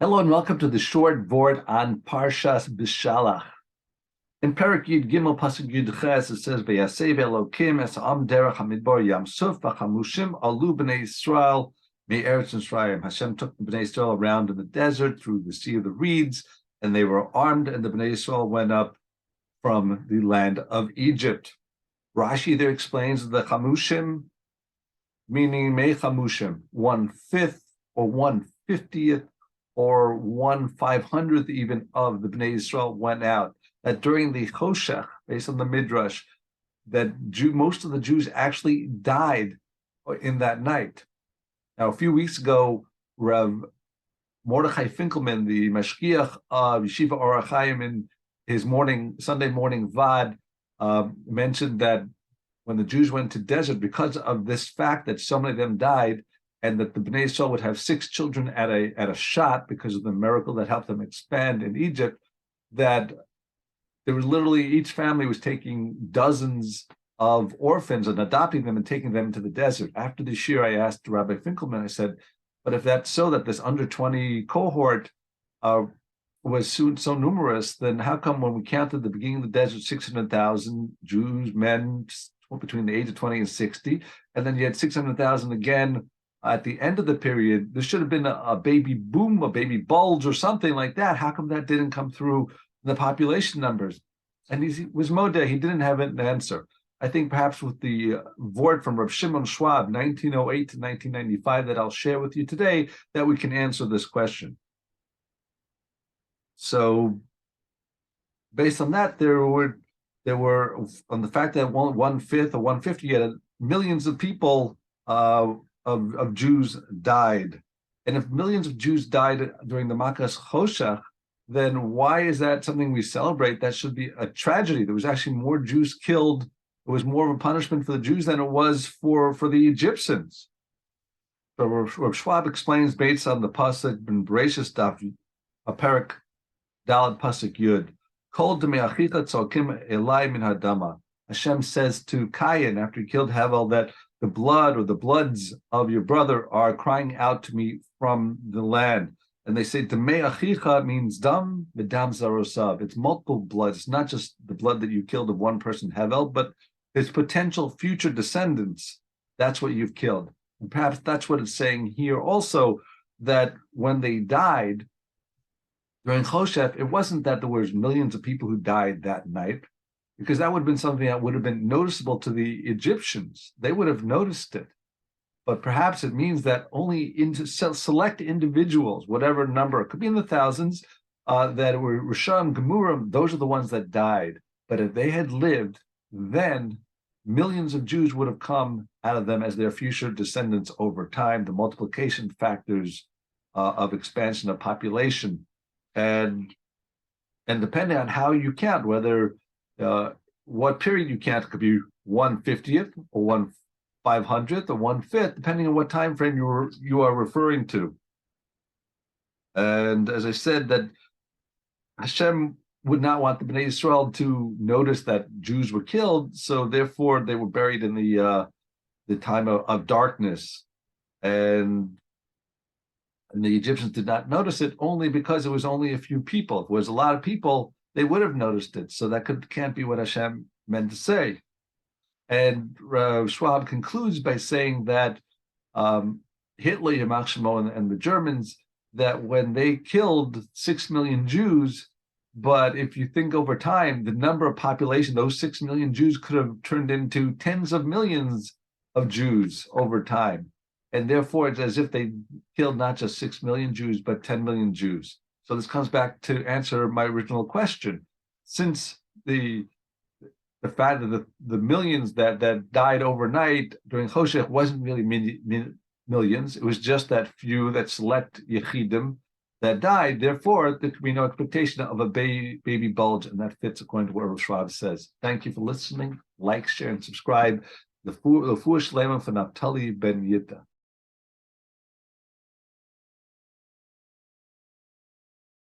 Hello and welcome to the short Vort on Parshas Beshalach. In Perek Yid Gimel Pasuk Yud Ches, it says, "V'yasev Elokim es am derech hamidbar yamsuf v'chamushim alu Bnei Yisrael me'eretz Efraim." Hashem took the Bnei Yisrael around in the desert through the Sea of the Reeds, and they were armed, and the Bnei Yisrael went up from the land of Egypt. Rashi there explains the chamushim, meaning me chamushim, 1/5 or 1/50th. Or 1/500th even of the Bnei Yisrael went out. That during the Choshech, based on the midrash, that most of the Jews actually died in that night. Now, a few weeks ago, Rav Mordechai Finkelman, the mashgiach of Yeshiva Or HaChaim, in his Sunday morning vad, mentioned that when the Jews went to desert, because of this fact that so many of them died, and that the Bnei Yisrael would have 6 children at a shot because of the miracle that helped them expand in Egypt, that there was literally each family was taking dozens of orphans and adopting them and taking them into the desert. After the shir, I asked Rabbi Finkelman, I said, but if that's so, that this under 20 cohort was so numerous, then how come when we counted the beginning of the desert, 600,000 Jews, men between the age of 20 and 60, and then you had 600,000 again at the end of the period? There should have been a baby boom, a baby bulge or something like that. How come that didn't come through the population numbers? And he was modeh, he didn't have an answer. I think perhaps with the Vort from Rav Schwab, 1908 to 1995, that I'll share with you today, that we can answer this question. So based on that, there were on the fact that 1/5 or 1/50, you had millions of people of Jews died. And if millions of Jews died during the Makas Choshech, then why is that something we celebrate? That should be a tragedy. There was actually more Jews killed. It was more of a punishment for the Jews than it was for the Egyptians. So Rav Schwab explains based on the pasuk in Bereishis daf a perek dalad pasuk yud. Kol demei achicha tzokim elai min hadama. Hashem says to Cain after he killed Hevel that the blood or the bloods of your brother are crying out to me from the land. And they say, Demei achicha means dam, v'dam zarosav. It's multiple bloods. It's not just the blood that you killed of one person, Hevel, but it's potential future descendants. That's what you've killed. And perhaps that's what it's saying here also, that when they died during Choshech, it wasn't that there was millions of people who died that night, because that would have been something that would have been noticeable to the Egyptians. They would have noticed it. But perhaps it means that only select individuals, whatever number, it could be in the thousands, that were Risham, Gemurim, those are the ones that died. But if they had lived, then millions of Jews would have come out of them as their future descendants over time, the multiplication factors of expansion of population. And depending on how you count, whether what period you count, it could be 1/50th or 1/500th or 1/5, depending on what time frame you are referring to. And as I said, that Hashem would not want the Bnei Yisrael to notice that Jews were killed, so therefore they were buried in the time of darkness, and the Egyptians did not notice it only because it was only a few people. If it was a lot of people, they would have noticed it. So that can't be what Hashem meant to say. And Rav Schwab concludes by saying that Hitler, Yamach Shemo, and the Germans, that when they killed 6 million Jews, but if you think over time, the number of population, those 6 million Jews could have turned into tens of millions of Jews over time. And therefore, it's as if they killed not just 6 million Jews, but 10 million Jews. So this comes back to answer my original question. Since the fact that the millions that died overnight during Choshech wasn't really millions, it was just that few, that select Yechidim that died. Therefore, there could be no expectation of a baby bulge, and that fits according to what Rav Schwab says. Thank you for listening. Like, share, and subscribe. The shleimah for Naftali ben Yita.